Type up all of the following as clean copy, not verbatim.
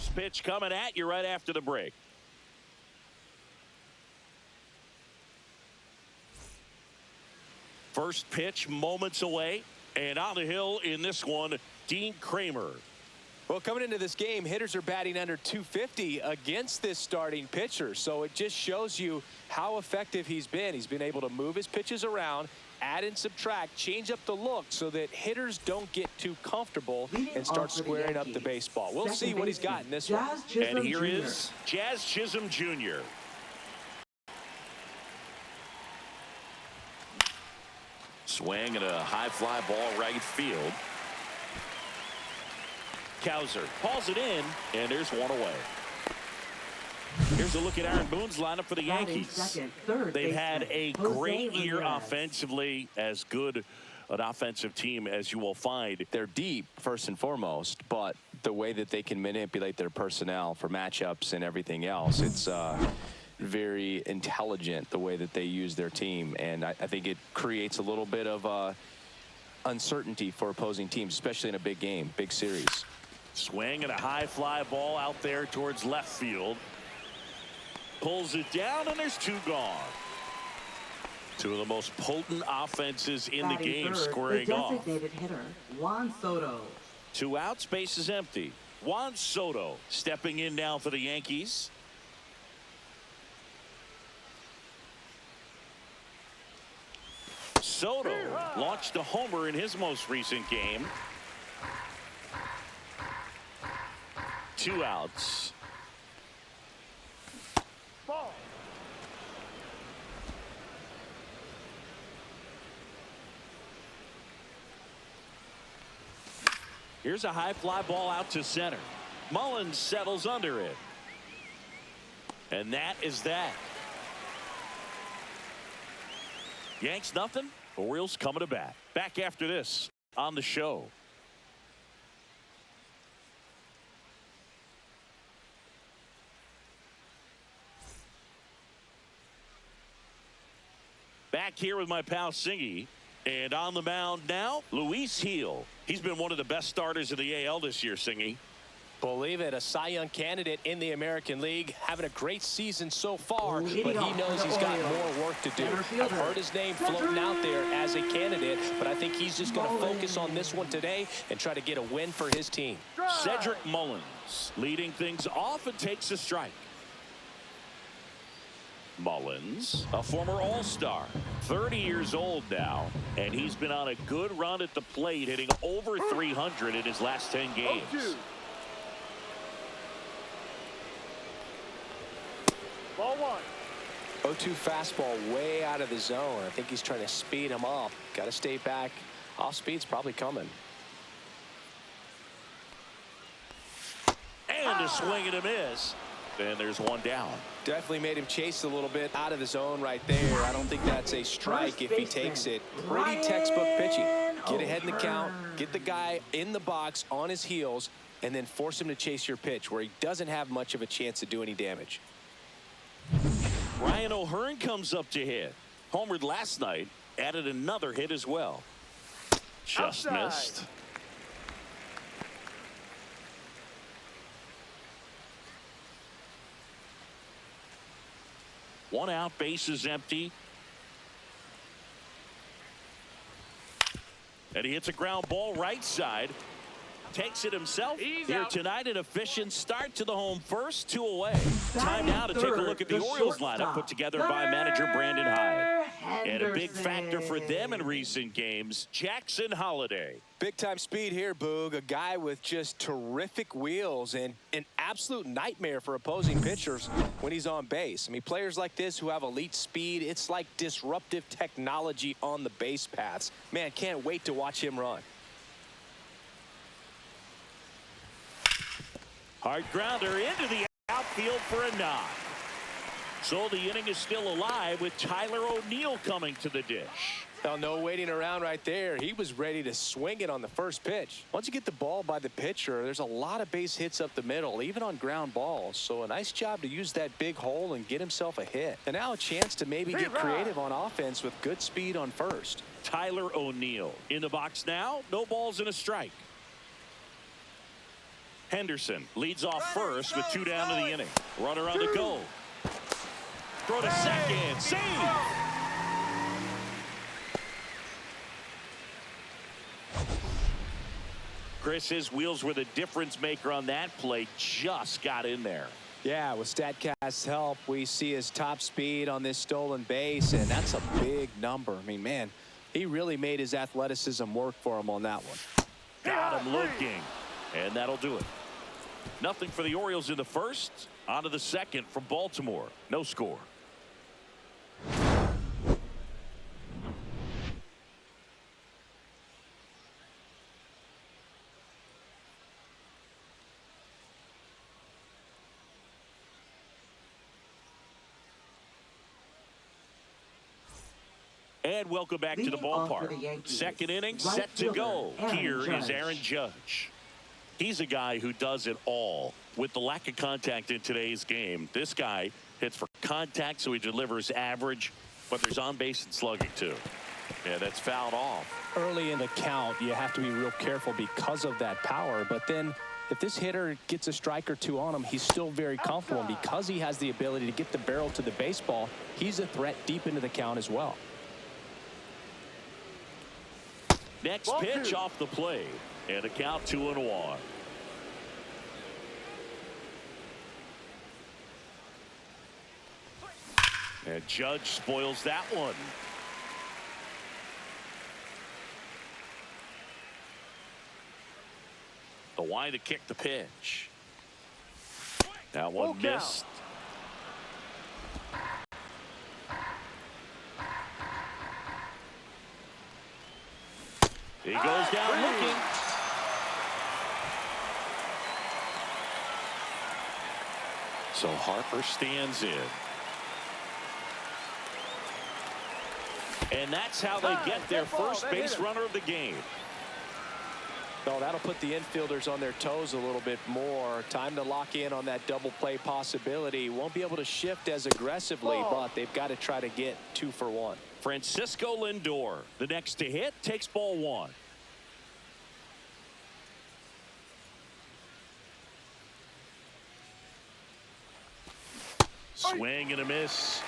First pitch coming at you right after the break. First pitch moments away, and on the hill in this one, Dean Kramer. Well, coming into this game, hitters are batting under 250 against this starting pitcher. So it just shows you how effective he's been. He's been able to move his pitches around, add and subtract, change up the look so that hitters don't get too comfortable and start squaring up the baseball. We'll see what he's got in this one. And here is Jazz Chisholm Jr. Swing and a high fly ball right field. Cowser hauls it in, and there's one away. Here's a look at Aaron Boone's lineup for the Yankees. They've had a great year offensively, as good an offensive team as you will find. They're deep, first and foremost, but the way that they can manipulate their personnel for matchups and everything else, it's very intelligent the way that they use their team. And I think it creates a little bit of uncertainty for opposing teams, especially in a big game, big series. Swing and a high fly ball out there towards left field. Pulls it down, and there's two gone. Two of the most potent offenses in the game squaring off. Designated hitter, Juan Soto. 2 outs, base is empty. Juan Soto stepping in now for the Yankees. Soto launched a homer in his most recent game. 2 outs. Ball. Here's a high fly ball out to center. Mullins settles under it. And that is that. Yanks nothing. Orioles coming to bat. Back after this on the show. Back here with my pal Singy. And on the mound now, Luis Gil. He's been one of the best starters in the AL this year, Singy. Believe it, a Cy Young candidate in the American League, having a great season so far, but he knows he's got more work to do. I've heard his name floating out there as a candidate, but I think he's just going to focus on this one today and try to get a win for his team. Cedric Mullins leading things off and takes a strike. Mullins, a former All-Star, 30 years old now, and he's been on a good run at the plate, hitting over 300 in his last 10 games. Ball 1. 0-2 fastball way out of the zone. I think he's trying to speed him up. Got to stay back. Off speed's probably coming. And a swing and a miss. And there's one down. Definitely made him chase a little bit out of the zone right there. I don't think that's a strike if he takes it. Pretty textbook pitching. Get ahead in the count, get the guy in the box on his heels, and then force him to chase your pitch where he doesn't have much of a chance to do any damage. Ryan O'Hearn comes up to hit. Homered last night, added another hit as well. Just missed. One out, base is empty. And he hits a ground ball right side. Takes it himself. Here tonight, an efficient start to the home first, 2 away. Time now to take a look at the Orioles lineup put together by manager Brandon Hyde. And a big factor for them in recent games, Jackson Holliday. Big time speed here, Boog. A guy with just terrific wheels and an absolute nightmare for opposing pitchers when he's on base. I mean, players like this who have elite speed, it's like disruptive technology on the base paths. Man, can't wait to watch him run. Hard grounder into the outfield for a knock. So the inning is still alive with Tyler O'Neill coming to the dish. Well, no waiting around right there. He was ready to swing it on the first pitch. Once you get the ball by the pitcher, there's a lot of base hits up the middle, even on ground balls. So a nice job to use that big hole and get himself a hit. And now a chance to maybe get creative on offense with good speed on first. Tyler O'Neill in the box now. No balls and a strike. Henderson leads off first with 2 down to the inning. Runner on the go. Throw to second. Save. Chris, his wheels were the difference maker on that play. Just got in there. Yeah, with StatCast's help, we see his top speed on this stolen base, and that's a big number. I mean, man, he really made his athleticism work for him on that one. Got him looking, and that'll do it. Nothing for the Orioles in the first. On to the second from Baltimore. No score. And welcome back to the ballpark. Second inning set to go. Here is Aaron Judge. He's a guy who does it all. With the lack of contact in today's game, this guy hits for contact, so he delivers average, but there's on base and slugging too. Yeah, that's fouled off. Early in the count, you have to be real careful because of that power, but then if this hitter gets a strike or two on him, he's still very comfortable. And because he has the ability to get the barrel to the baseball, he's a threat deep into the count as well. Next pitch off the plate, and a count 2-1. And Judge spoils that one. The wind to kick the pitch. That one missed. He goes down looking. So Harper stands in. And that's how they get their first base runner of the game. Oh, that'll put the infielders on their toes a little bit more. Time to lock in on that double play possibility. Won't be able to shift as aggressively, but they've got to try to get 2 for 1. Francisco Lindor, the next to hit, takes ball 1. Swing and a miss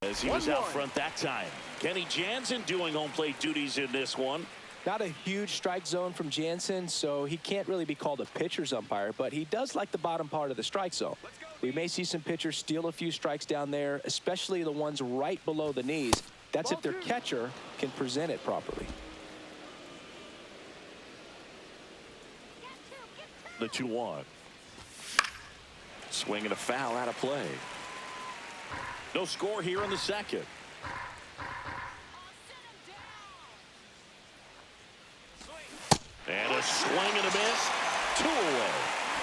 as he was out front that time. Kenny Jansen doing home plate duties in this one. Not a huge strike zone from Jansen, so he can't really be called a pitcher's umpire, but he does like the bottom part of the strike zone. We may see some pitchers steal a few strikes down there, especially the ones right below the knees. That's if their catcher can present it properly. The 2-1. Swing and a foul out of play. No score here in the second. And a swing and a miss. 2 away.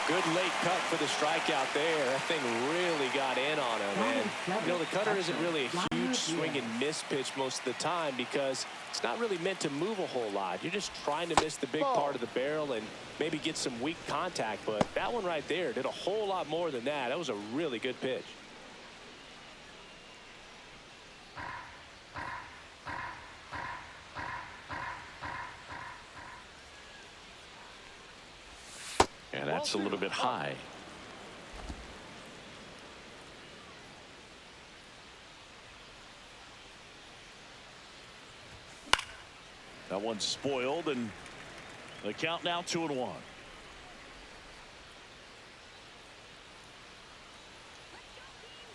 Good late cut for the strikeout there. That thing really got in on him. And, you know, the cutter isn't really a huge swing and miss pitch most of the time because it's not really meant to move a whole lot. You're just trying to miss the big part of the barrel and maybe get some weak contact. But that one right there did a whole lot more than that. That was a really good pitch. And that's a little bit high. That one's spoiled, and the count now 2-1.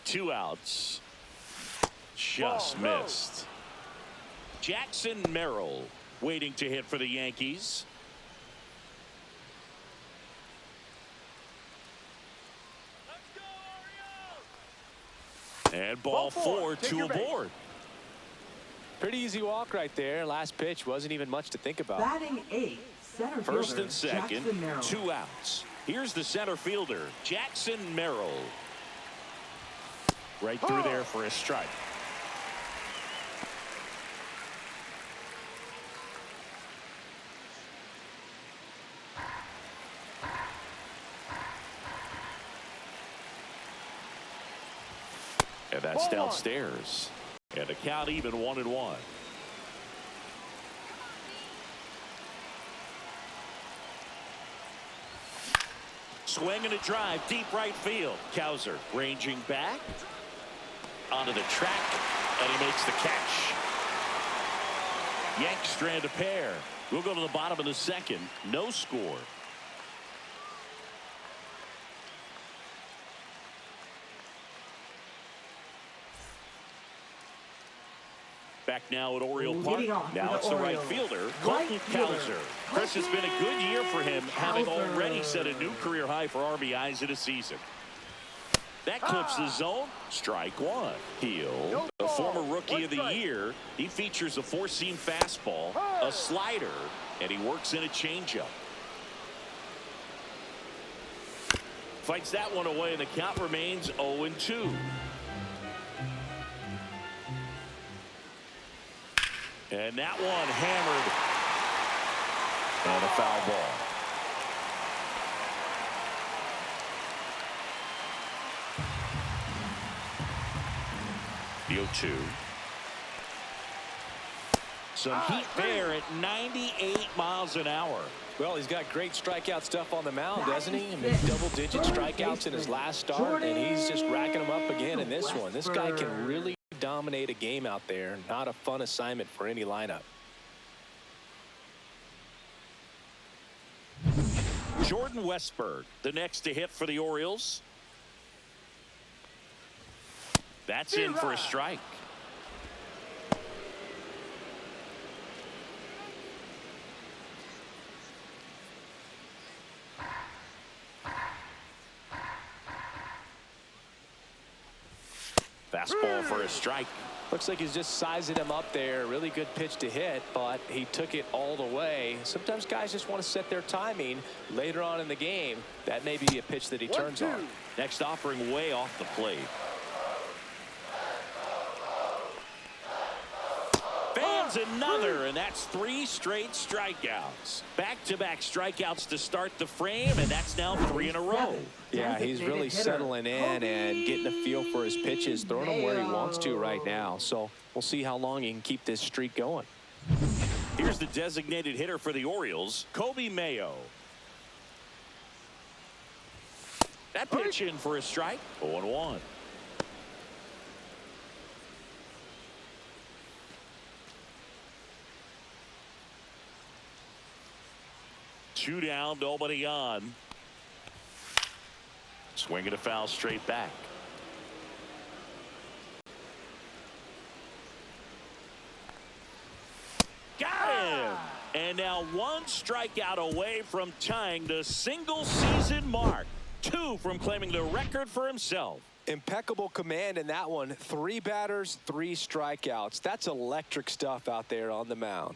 Two outs. Just missed. Jackson Merrill waiting to hit for the Yankees. And ball 4, 2 aboard. Pretty easy walk right there. Last pitch wasn't even much to think about. Batting 8, center fielder, First and second, Jackson Merrill. 2 outs. Here's the center fielder, Jackson Merrill. Right through there for a strike. And that's downstairs. And a count even 1-1. Swing and a drive, deep right field. Kowser ranging back onto the track, and he makes the catch. Yanks strand a pair. We'll go to the bottom of the second. No score. Back now at Oriole Park. Now it's the right fielder, Colton Kowser. Chris, has been a good year for him, having already set a new career high for RBIs in a season. That clips the zone. Strike one. Heel, a former rookie of the year. He features a four-seam fastball, a slider, and he works in a changeup. Fights that one away, and the count remains 0-2. And that one hammered. And a foul ball. The 0-2. Some heat there at 98 miles an hour. Well, he's got great strikeout stuff on the mound, doesn't he? I mean, double-digit strikeouts in his last start, and he's just racking them up again in this one. This guy can really dominate a game out there. Not a fun assignment for any lineup. Jordan Westburg, the next to hit for the Orioles. That's in for a strike. Fastball for a strike. Looks like he's just sizing him up there. Really good pitch to hit, but he took it all the way. Sometimes guys just want to set their timing later on in the game. That may be a pitch that he turns on. Next offering way off the plate. Fans another, and that's 3 straight strikeouts. Back-to-back strikeouts to start the frame, and that's now 3 in a row. Yeah, he's really settling in and getting a feel for his pitches, throwing them where he wants to right now. So we'll see how long he can keep this streak going. Here's the designated hitter for the Orioles, Kobe Mayo. That pitch in for a strike, 0-1. Two down, nobody on. Swinging a foul straight back. Got him! And now 1 strikeout away from tying the single-season mark. 2 from claiming the record for himself. Impeccable command in that one. 3 batters, 3 strikeouts. That's electric stuff out there on the mound.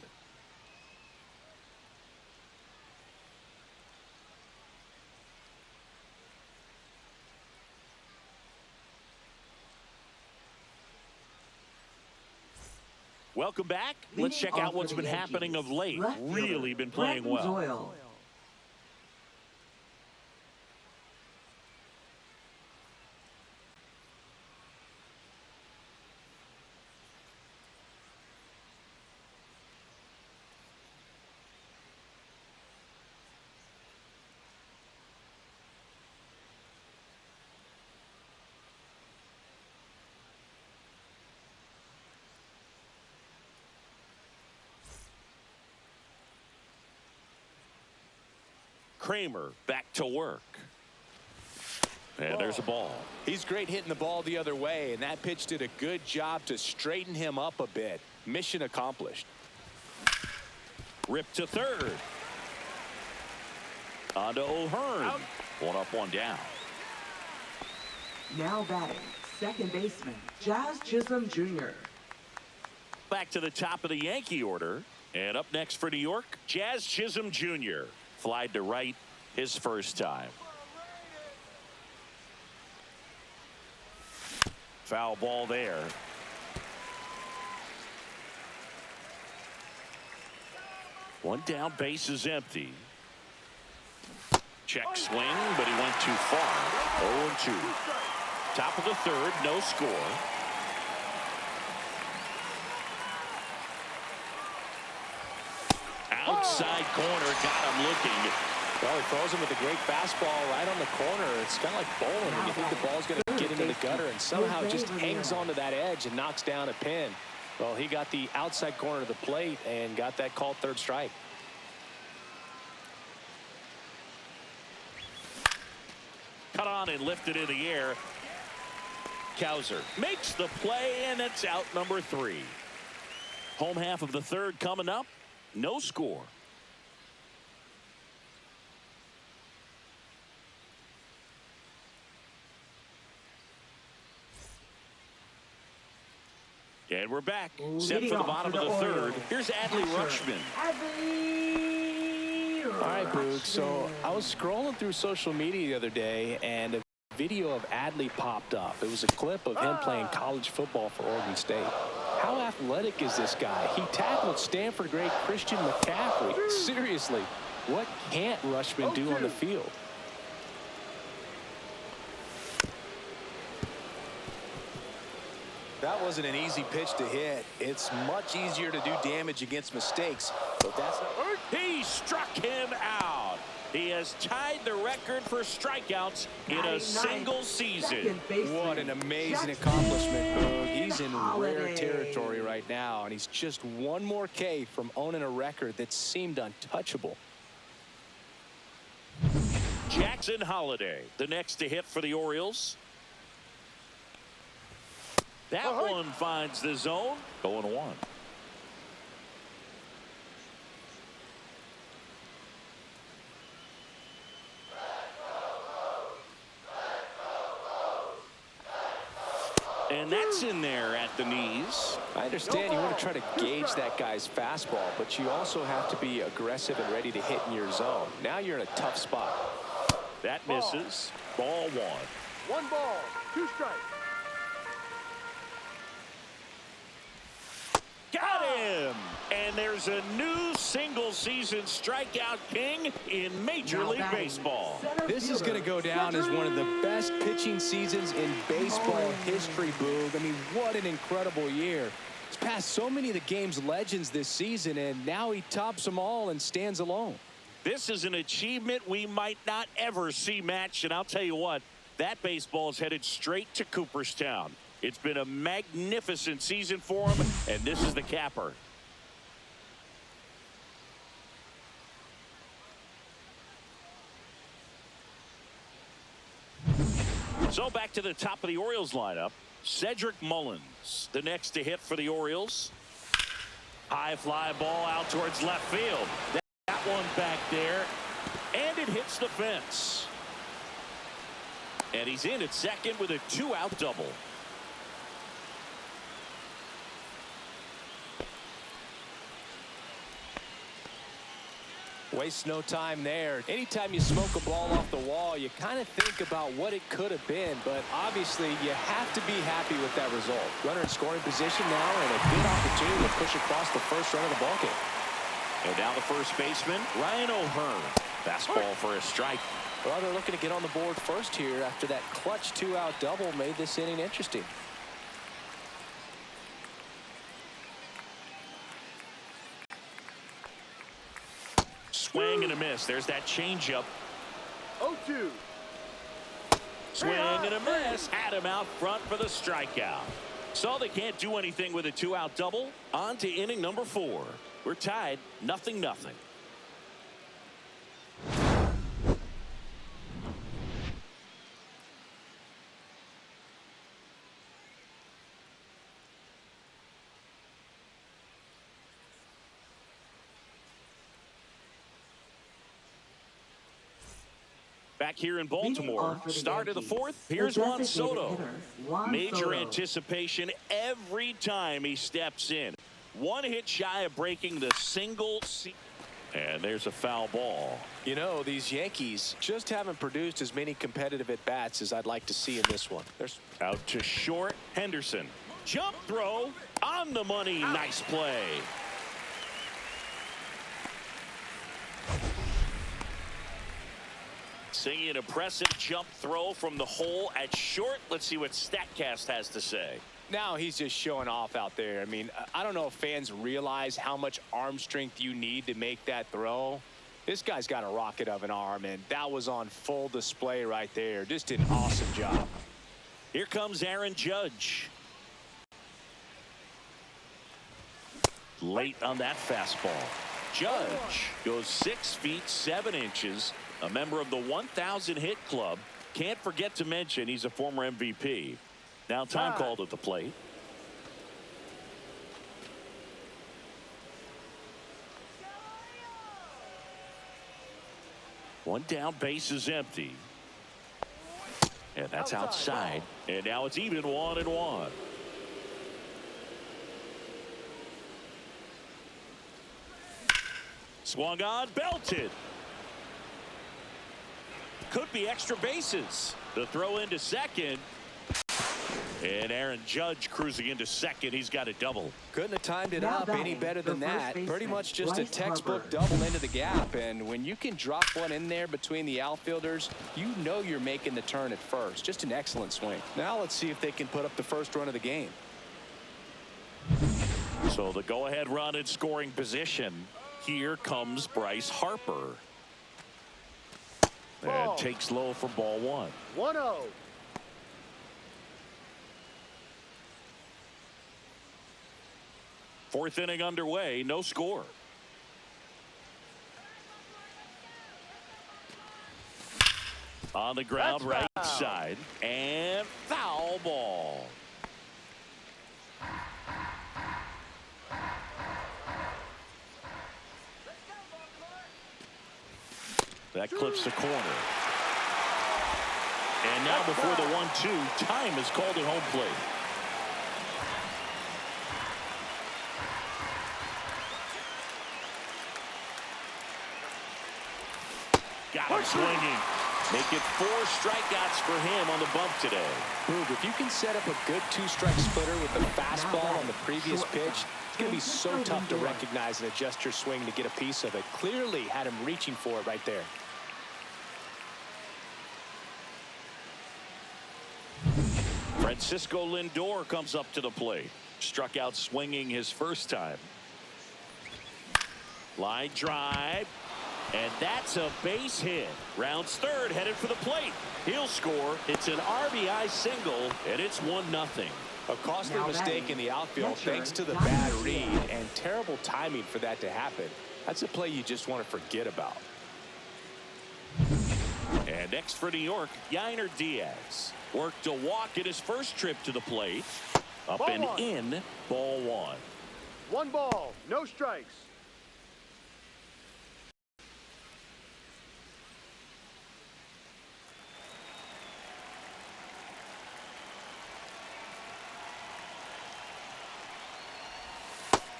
Welcome back. Let's check out what's been happening of late. Really been playing well. Kramer back to work. And there's a ball. He's great hitting the ball the other way, and that pitch did a good job to straighten him up a bit. Mission accomplished. Ripped to third. On to O'Hearn. 1 up, 1 down. Now batting, second baseman, Jazz Chisholm Jr. Back to the top of the Yankee order. And up next for New York, Jazz Chisholm Jr. Flied to right his first time. Foul ball there. One down, base is empty. Check swing, but he went too far. 0-2. Top of the third, no score. Outside corner, got him looking. Well, he throws him with a great fastball right on the corner. It's kind of like bowling when you think the ball's going to get into the gutter, and somehow it just hangs onto that edge and knocks down a pin. Well, he got the outside corner of the plate and got that called third strike. Cut on and lifted in the air. Cowser makes the play, and it's out number 3. Home half of the third coming up. No score. And we're back. Set for the bottom of the third. Here's Adley Rutschman. All right, Boog. So I was scrolling through social media the other day, and a video of Adley popped up. It was a clip of him playing college football for Oregon State. How athletic is this guy? He tackled Stanford great Christian McCaffrey. Seriously, what can't Rutschman do on the field? That wasn't an easy pitch to hit. It's much easier to do damage against mistakes, but that's not... He struck him out. He has tied the record for strikeouts in a single season. What an amazing accomplishment, Boog. He's in rare territory right now, and he's just one more K from owning a record that seemed untouchable. Jackson Holliday, the next to hit for the Orioles. That one finds the zone. 0-1. And that's in there at the knees. I understand you want to try to gauge that guy's fastball, but you also have to be aggressive and ready to hit in your zone. Now you're in a tough spot. That misses. Ball 1. 1 ball, 2 strikes. Got him! And there's a new single-season strikeout king in Major League Baseball. This is going to go down as one of the best pitching seasons in baseball history, Boog. I mean, what an incredible year. He's passed so many of the game's legends this season, and now he tops them all and stands alone. This is an achievement we might not ever see matched, and I'll tell you what, that baseball is headed straight to Cooperstown. It's been a magnificent season for him, and this is the capper. So back to the top of the Orioles lineup. Cedric Mullins, the next to hit for the Orioles. High fly ball out towards left field. That one back there, and it hits the fence. And he's in at second with a 2-out double. Waste no time there. Anytime you smoke a ball off the wall, you kind of think about what it could have been, but obviously you have to be happy with that result. Runner in scoring position now, and a good opportunity to push across the first run of the ballgame. And now the first baseman, Ryan O'Hearn. Fastball for a strike. Well, they're looking to get on the board first here after that clutch 2-out double made this inning interesting. Swing and a miss. There's that changeup. 0-2. Swing and a miss. Had him out front for the strikeout. So they can't do anything with a 2-out double. On to inning number 4. We're tied 0-0. Back here in Baltimore, start of the 4th. Here's Juan Soto. Major anticipation every time he steps in. One hit shy of breaking the single. And there's a foul ball. You know, these Yankees just haven't produced as many competitive at-bats as I'd like to see in this one. There's out to short. Henderson. Jump throw on the money. Nice play. Seeing an impressive jump throw from the hole at short. Let's see what StatCast has to say. Now he's just showing off out there. I mean, I don't know if fans realize how much arm strength you need to make that throw. This guy's got a rocket of an arm, and that was on full display right there. Just an awesome job. Here comes Aaron Judge. Late on that fastball. Judge goes 6 feet 7 inches, a member of the 1,000 hit club. Can't forget to mention he's a former MVP. Now time called at the plate. One down, base is empty. And that's outside. And now it's even 1-1. Swung on, belted. Could be extra bases. The throw into second. And Aaron Judge cruising into second. He's got a double. Couldn't have timed it Now up any batting, better the than first that. baseman, Pretty much just a Bryce textbook Harper. double into the gap. And when you can drop one in there between the outfielders, you know you're making the turn at first. Just an excellent swing. Now let's see if they can put up the first run of the game. So the go-ahead run in scoring position. Here comes Bryce Harper. Ball. And takes low for ball 1. 1-0. Fourth inning underway, no score. On the ground, That's right foul. side, and foul ball. That clips the corner. And now before the 1-2, time is called at home plate. Got him swinging. Make it 4 strikeouts for him on the bump today. Boog, if you can set up a good 2-strike splitter with the fastball on the previous pitch, it's going to be so tough to recognize and adjust your swing to get a piece of it. Clearly had him reaching for it right there. Francisco Lindor comes up to the plate. Struck out swinging his first time. Line drive. And that's a base hit. Rounds third, headed for the plate. He'll score. It's an RBI single, and it's 1-0. A costly Now mistake batting, in the outfield catcher, thanks to the Gunnar bad Henderson. read and terrible timing for that to happen. That's a play you just want to forget about. And next for New York, Gunnar Diaz. Worked a walk in his first trip to the plate. Up Ball and 1. in, ball 1. 1 ball, no strikes.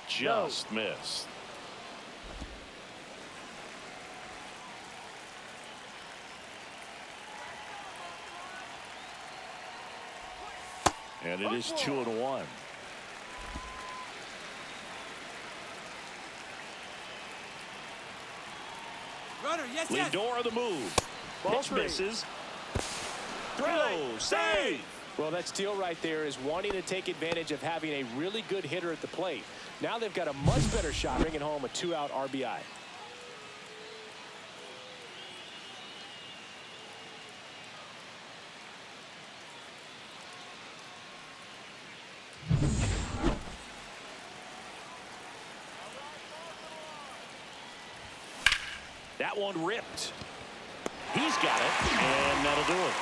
Just missed. And it is 2-1. Runner, yes, yes. Lindor on the move. Ball Pitch 3. misses. Throw, save. Well, that steal right there is wanting to take advantage of having a really good hitter at the plate. Now they've got a much better shot bringing home a 2-out RBI. That one ripped. He's got it, and that'll do it.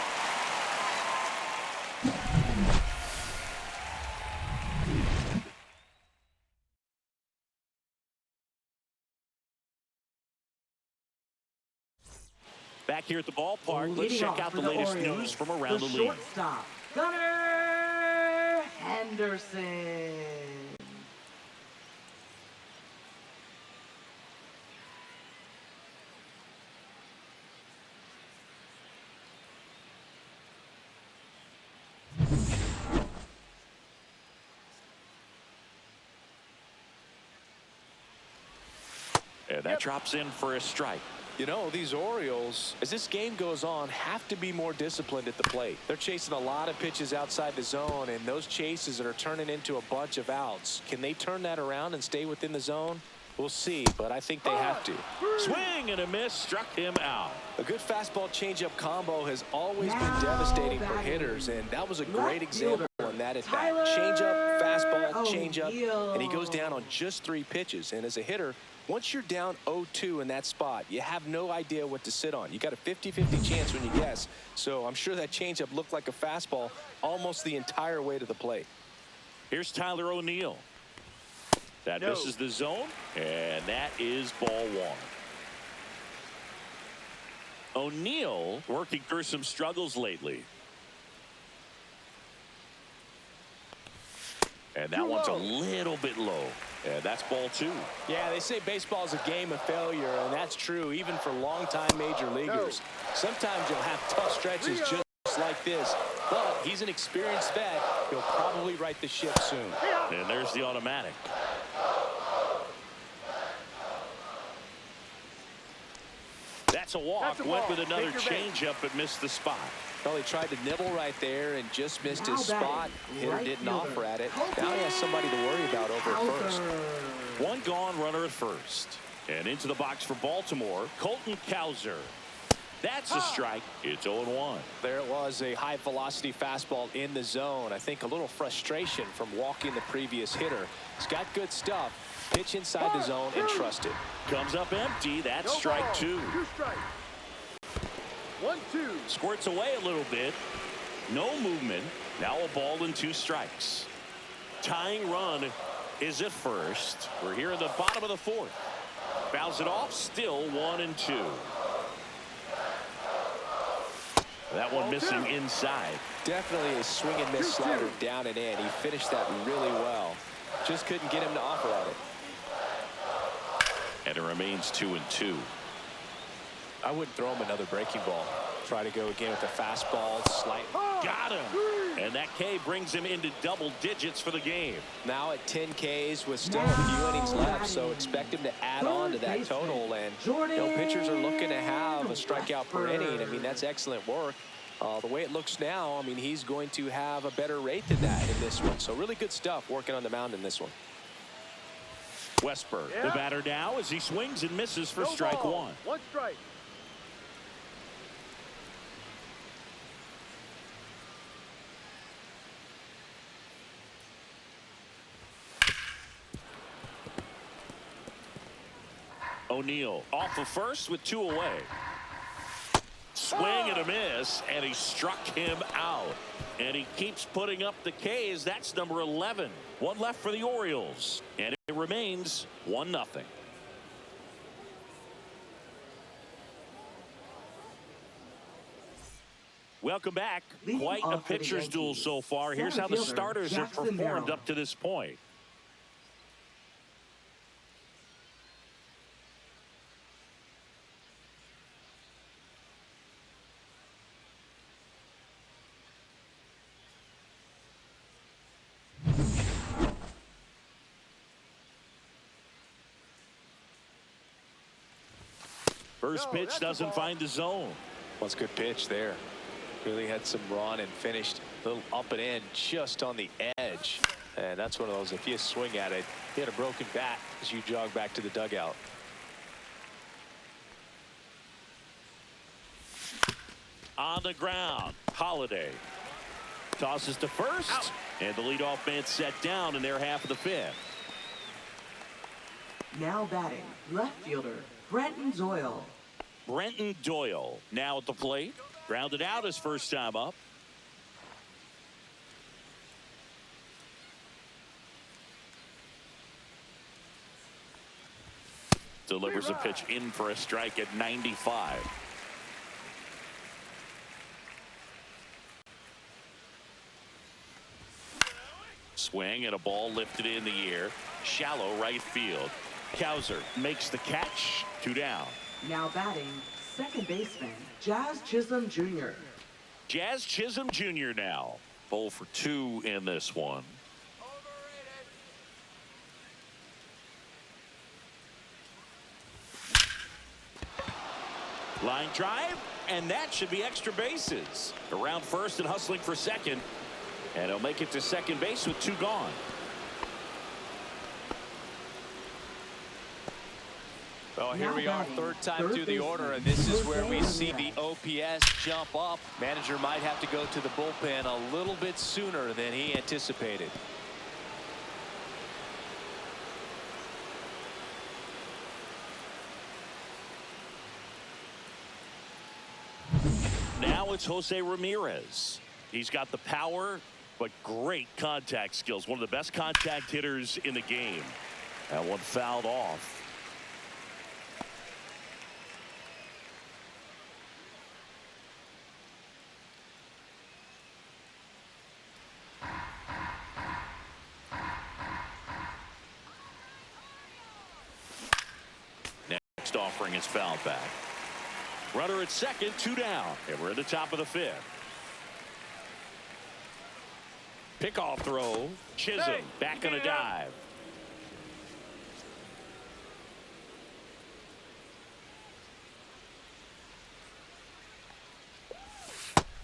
Back here at the ballpark, let's Leading check off out for the latest Orioles, news from around the league. Shortstop, Gunnar Henderson. And that drops in for a strike. You know, these Orioles, as this game goes on, have to be more disciplined at the plate. They're chasing a lot of pitches outside the zone, and those chases are turning into a bunch of outs. Can they turn that around and stay within the zone? We'll see, but I think they have to. Swing and a miss, struck him out. A good fastball changeup combo has always been devastating for hitters, and that was a great example on that at bat. Changeup, fastball, changeup, and he goes down on just 3 pitches. And as a hitter, once you're down 0-2 in that spot, you have no idea what to sit on. You got a 50-50 chance when you guess. So I'm sure that changeup looked like a fastball almost the entire way to the plate. Here's Tyler O'Neill. That misses the zone, and that is ball 1. O'Neill working through some struggles lately. And that one's a little bit low. And that's ball 2. Yeah, they say baseball is a game of failure, and that's true even for longtime major leaguers. Sometimes you'll have tough stretches just like this, but he's an experienced vet. He'll probably right the ship soon. And there's the automatic. That's a walk. Went with another changeup but missed the spot. Well, he tried to nibble right there and just missed his spot. Hitter didn't offer at it. Now he has somebody to worry about over at first. 1 gone, runner at first. And into the box for Baltimore, Colton Cowser. That's a strike. It's 0-1. There it was, a high-velocity fastball in the zone. I think a little frustration from walking the previous hitter. He's got good stuff. Pitch inside the zone and trust it. Comes up empty. That's strike 2. 2 strikes. 1-2. Squirts away a little bit. No movement. Now a ball and 2 strikes. Tying run is at first. We're here in the bottom of the 4th. Fouls it off. Still 1-2. That one missing inside. Definitely a swing and miss slider down and in. He finished that really well. Just couldn't get him to offer at it. And it remains 2-2. I wouldn't throw him another breaking ball. Try to go again with the fastball. Got him. And that K brings him into double digits for the game. Now at 10 Ks with still a few innings left, so expect him to add on to that total. And pitchers are looking to have a strikeout per inning. I mean, that's excellent work. The way it looks now, I mean, he's going to have a better rate than that in this one. So really good stuff working on the mound in this one. Westberg, the batter now as he swings and misses for strike 1. 1 strike. O'Neill off of first with 2 away. Swing and a miss, and he struck him out. And he keeps putting up the Ks. That's number 11. 1 left for the Orioles, and it remains 1-0. Welcome back. Quite a pitcher's duel so far. Here's how the starters have performed up to this point. First pitch doesn't find the zone. Well, it's a good pitch there. Really had some run and finished a little up and in just on the edge. And that's one of those, if you swing at it, you had a broken bat as you jog back to the dugout. On the ground, Holiday tosses to first, and the leadoff man set down in their half of the 5th. Now batting, left fielder, Brenton Doyle. Brenton Doyle now at the plate. Grounded out his first time up. Delivers a pitch in for a strike at 95. Swing and a ball lifted in the air. Shallow right field. Cowser makes the catch. 2 down. Now batting, second baseman, Jazz Chisholm Jr. Jazz Chisholm Jr. now. 0 for 2 in this one. Line drive, and that should be extra bases. Around first and hustling for second. And he'll make it to second base with 2 gone. Well, here we are, third time through the order, and this is where we see the OPS jump up. Manager might have to go to the bullpen a little bit sooner than he anticipated. Now it's Jose Ramirez. He's got the power, but great contact skills. One of the best contact hitters in the game. That one fouled off. Next offering is fouled back. Runner at second, 2 down. And we're at the top of the 5th. Pickoff throw. Chisholm back on a dive.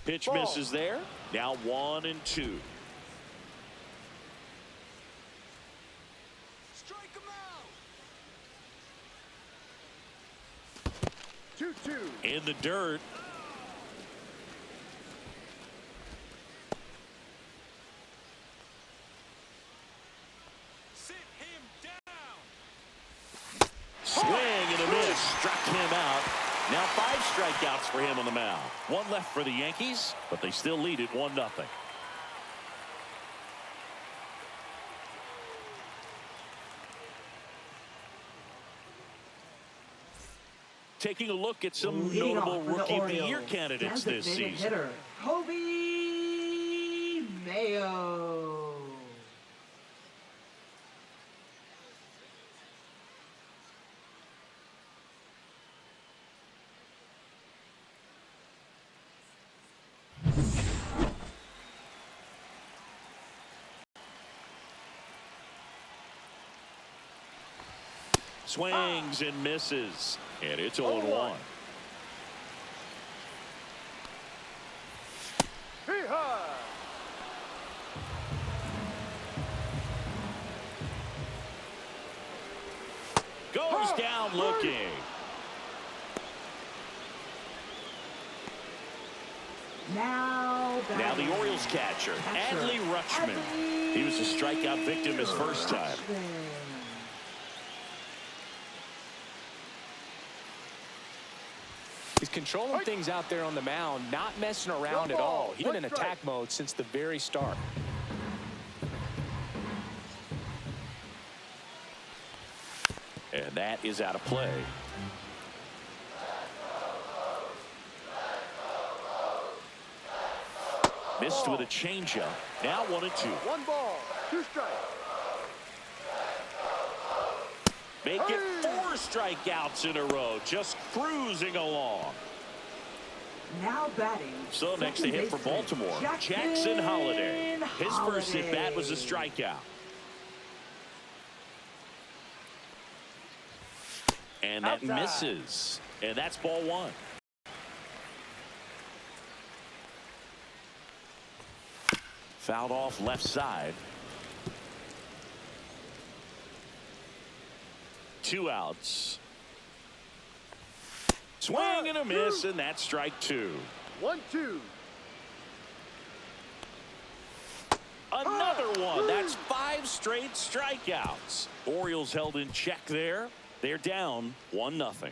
Pitch misses there. Now 1-2. Strike him out. 2-2. In the dirt. Sit him down. Swing and a miss. Struck him out. Now 5 strikeouts for him on the mound. 1 left for the Yankees, but they still lead it 1-0. Taking a look at some Leading notable off for the Rookie of the Year Orioles, candidates this designated season. hitter, Kobe Mayo. Swings and misses. And it's 0-1. Hee-haw! Goes down looking. Now the Orioles catcher, Adley Rutschman. He was a strikeout victim his first time. He's controlling things out there on the mound, not messing around at all. He's been in attack mode since the very start. And that is out of play. Missed with a changeup. Now 1-2. 1 ball, 2 strikes. Make it 4 strikeouts in a row. Just cruising along. Now batting. So next to hit for Baltimore, Jackson Holliday. His first at bat was a strikeout. And that misses. And that's ball 1. Fouled off left side. 2 outs. Swing and a miss, and that's strike 2. 1-2. Another one. That's 5 straight strikeouts. Orioles held in check there. They're down 1-0.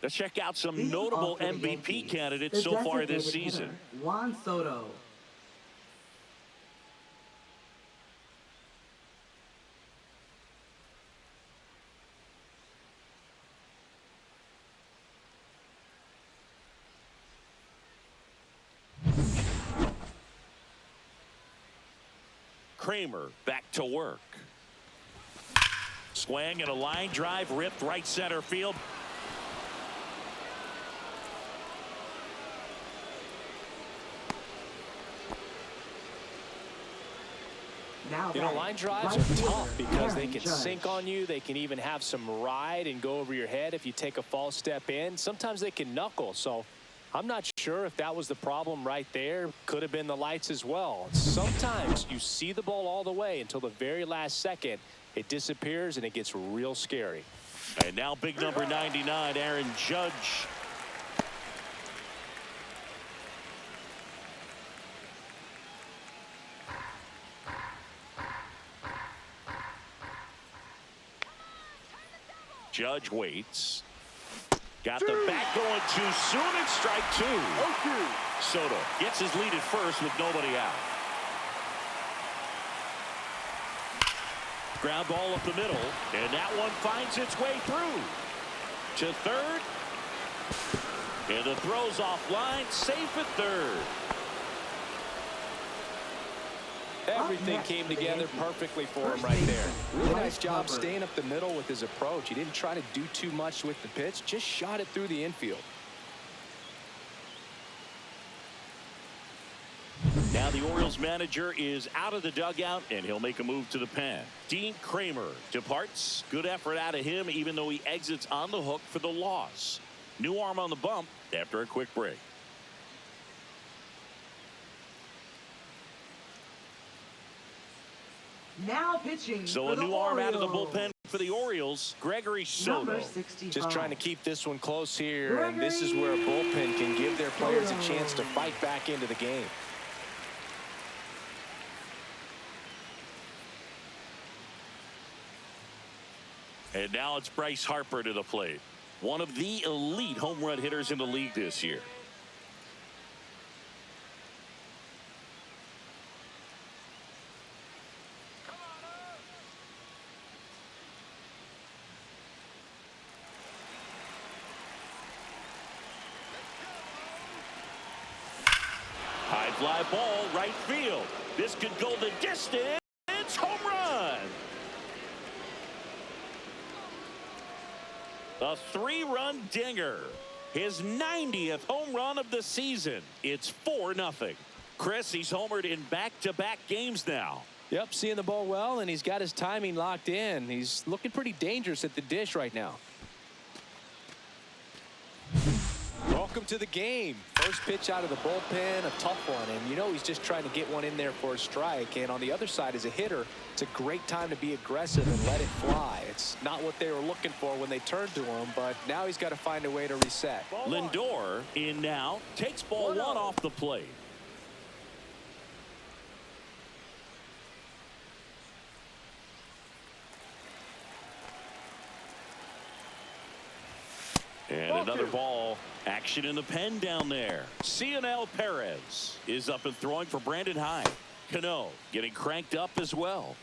Let's check out some notable MVP candidates so far this season. Juan Soto. Kramer back to work. Swing and a line drive ripped right center field. You know, line drives are tough because they can sink on you. They can even have some ride and go over your head if you take a false step in. Sometimes they can knuckle. So I'm not sure if that was the problem right there. Could have been the lights as well. Sometimes you see the ball all the way until the very last second. It disappears and it gets real scary. And now big number 99, Aaron Judge. Judge waits. Got the bat going too soon, and strike two. 0-2. Soto gets his lead at first with nobody out. Ground ball up the middle, and that one finds its way through to third. And the throw's offline, safe at third. Everything came together perfectly for him right there. Really nice job staying up the middle with his approach. He didn't try to do too much with the pitch, just shot it through the infield. Now the Orioles manager is out of the dugout, and he'll make a move to the pen. Dean Kramer departs. Good effort out of him, even though he exits on the hook for the loss. New arm on the bump after a quick break. Now pitching. So for a the new arm out of the Orioles. bullpen for the Orioles, Gregory Soto. Number 65. Just trying to keep this one close here, and this is where a bullpen can give their players a chance to fight back into the game. And now it's Bryce Harper to the plate. One of the elite home run hitters in the league this year. High fly ball, right field. This could go the distance. Home run. A three-run dinger. His 90th home run of the season. It's 4-0. Chris, he's homered in back-to-back games now. Yep, seeing the ball well, and he's got his timing locked in. He's looking pretty dangerous at the dish right now. Welcome to the game. First pitch out of the bullpen, a tough one. And you know he's just trying to get one in there for a strike. And on the other side, as a hitter, it's a great time to be aggressive and let it fly. It's not what they were looking for when they turned to him, but now he's got to find a way to reset. Lindor in now. Takes ball one off the plate. And another ball. Action in the pen down there. Cionel Perez is up and throwing for Brandon Hyde. Cano getting cranked up as well.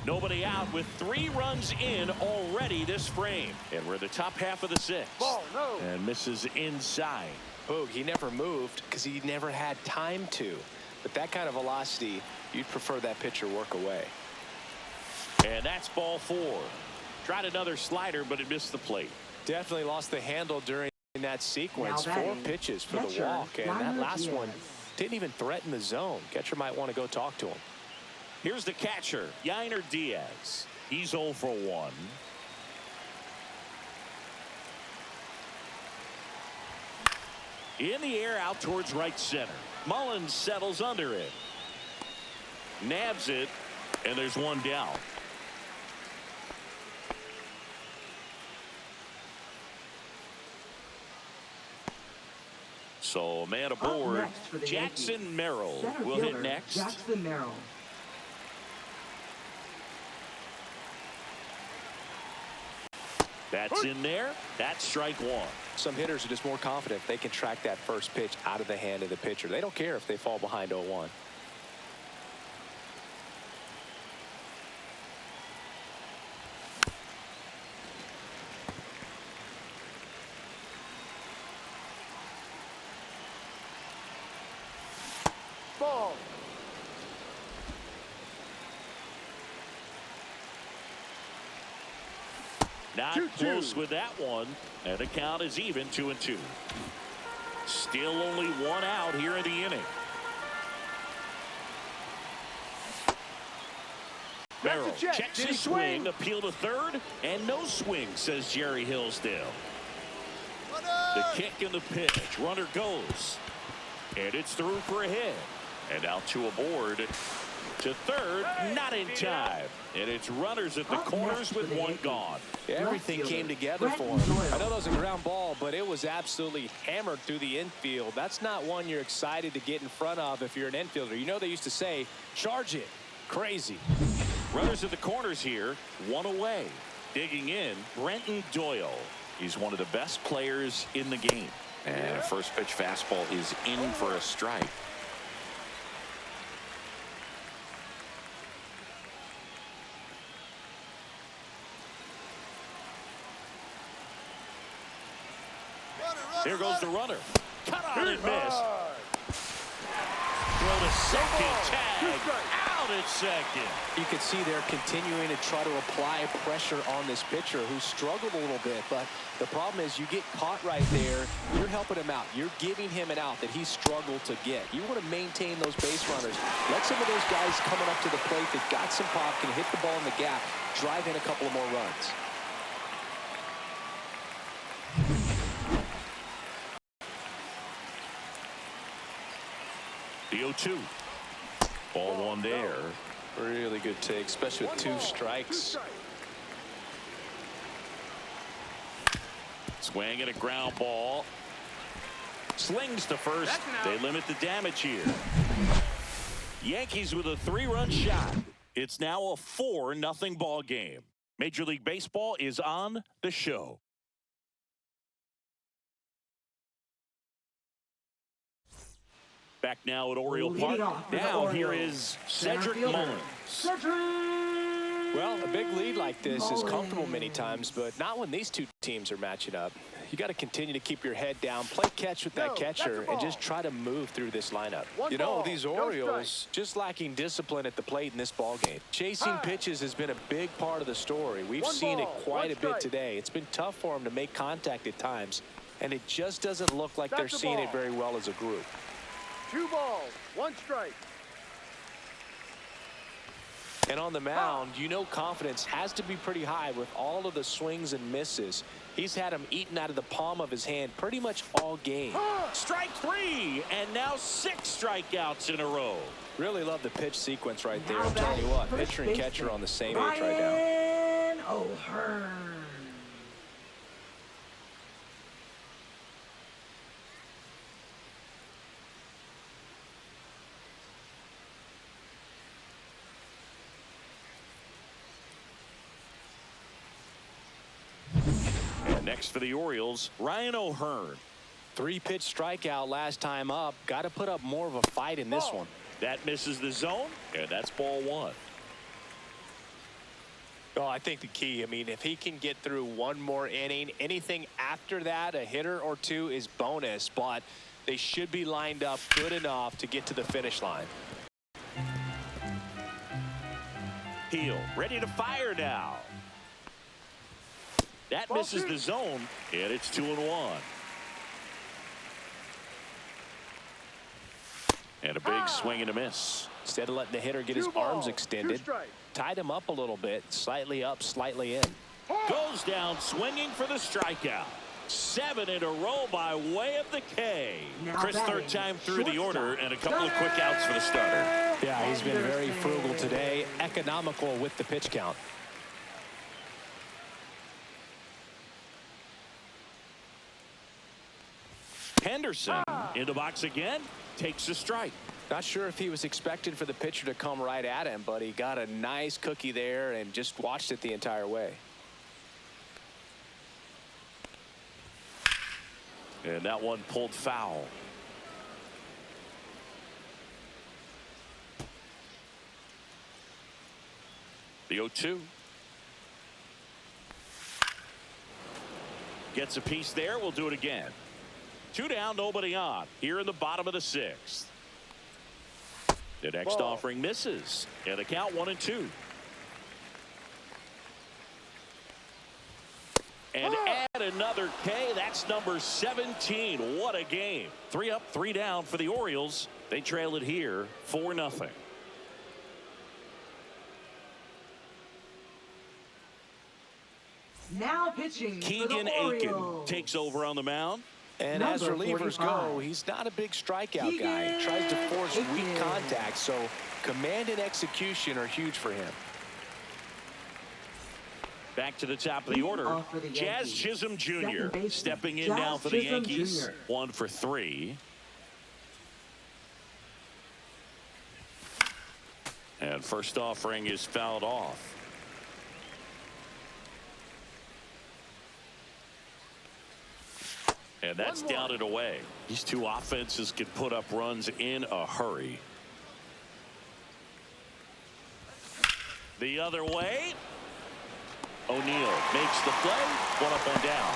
Nobody out with 3 runs in already this frame. And we're in the top half of the 6th. Ball, no. And misses inside. Boog, he never moved because he never had time to. But that kind of velocity, you'd prefer that pitcher work away. And that's ball 4. Tried another slider, but it missed the plate. Definitely lost the handle during that sequence. Now 4 batting, pitches for the catcher, walk, and that Gunnar last one Henderson. didn't even threaten the zone. Catcher might want to go talk to him. Here's the catcher, Yainer Diaz. He's 0 for 1. In the air out towards right center. Mullins settles under it. Nabs it, and there's one down. So a man Up aboard. next for the Jackson Yankees, Merrill center will hit fielder, next. Jackson Merrill. That's in there. That's strike 1. Some hitters are just more confident they can track that first pitch out of the hand of the pitcher. They don't care if they fall behind 0-1. Ball. Not 2-2. close with that one, and the count is even 2-2. Still only 1 out here in the inning. Merrill That's a check. checks Did he his swing, swing? appeal to third, and no swing, says Jerry Hillsdale. The kick and the pitch. Runner goes. And it's through for a hit. And out to aboard. To third, not in time. And it's runners at the corners with one gone. Everything came together for him. I know that was a ground ball, but it was absolutely hammered through the infield. That's not one you're excited to get in front of if you're an infielder. You know they used to say, charge it. Crazy. Runners at the corners here, one away. Digging in, Brenton Doyle. He's one of the best players in the game. And a first pitch fastball is in for a strike. Here goes the runner. Cut on and miss. Throw to second. Tag. Out at second. You can see they're continuing to try to apply pressure on this pitcher who struggled a little bit. But the problem is you get caught right there. You're helping him out. You're giving him an out that he struggled to get. You want to maintain those base runners. Let some of those guys coming up to the plate that got some pop, can hit the ball in the gap, drive in a couple of more runs. The 0-2. Ball one there. Really good take, especially with two strikes. Swing and a ground ball. Slings to first. They limit the damage here. Yankees with a 3-run shot. It's now a 4-0 ball game. Major League Baseball is on the show. Back now at Oriole Park. Now here is Cedric Mullins. Well, a big lead like this is comfortable many times, but not when these two teams are matching up. You got to continue to keep your head down, play catch with that catcher, and just try to move through this lineup. You know, these Orioles just lacking discipline at the plate in this ball game. Chasing pitches has been a big part of the story. We've seen it quite a bit today. It's been tough for them to make contact at times, and it just doesn't look like they're seeing it very well as a group. 2 balls, 1 strike. And on the mound, you know confidence has to be pretty high with all of the swings and misses. He's had them eaten out of the palm of his hand pretty much all game. Strike 3, and now 6 strikeouts in a row. Really love the pitch sequence right there. I'm telling you what, pitcher and catcher on the same page right now. Ryan O'Hearn. Next for the Orioles, Ryan O'Hearn. 3-pitch strikeout last time up. Got to put up more of a fight in this one. That misses the zone, and that's ball 1. Oh, I think the key, I mean, if he can get through one more inning, anything after that, a hitter or 2 is bonus, but they should be lined up good enough to get to the finish line. Heel, ready to fire now. That misses the zone, and it's 2-1. And a big swing and a miss. Instead of letting the hitter get his arms extended, tied him up a little bit, slightly up, slightly in. Goes down swinging for the strikeout. 7 in a row by way of the K. Chris, third time through the order, and a couple of quick outs for the starter. Yeah, he's been very frugal today, economical with the pitch count. Henderson in the box again, takes a strike. Not sure if he was expected for the pitcher to come right at him, but he got a nice cookie there and just watched it the entire way. And that one pulled foul. The 0-2. Gets a piece there. We'll do it again. 2 down, nobody on. Here in the bottom of the 6th. The next offering misses. And the count 1-2. And add another K. That's number 17. What a game. 3 up, 3 down for the Orioles. They trail it here 4-0. Now pitching Keegan for the Aiken Orioles. takes over on the mound. And Number as relievers 45. go, he's not a big strikeout guy. He tries to force weak contact, so command and execution are huge for him. Back to the top of the order. Jazz Chisholm Jr. stepping in now for the Yankees. 1 for 3. And first offering is fouled off. And that's down and away. These two offenses can put up runs in a hurry. The other way. O'Neal makes the play. 1 up and down.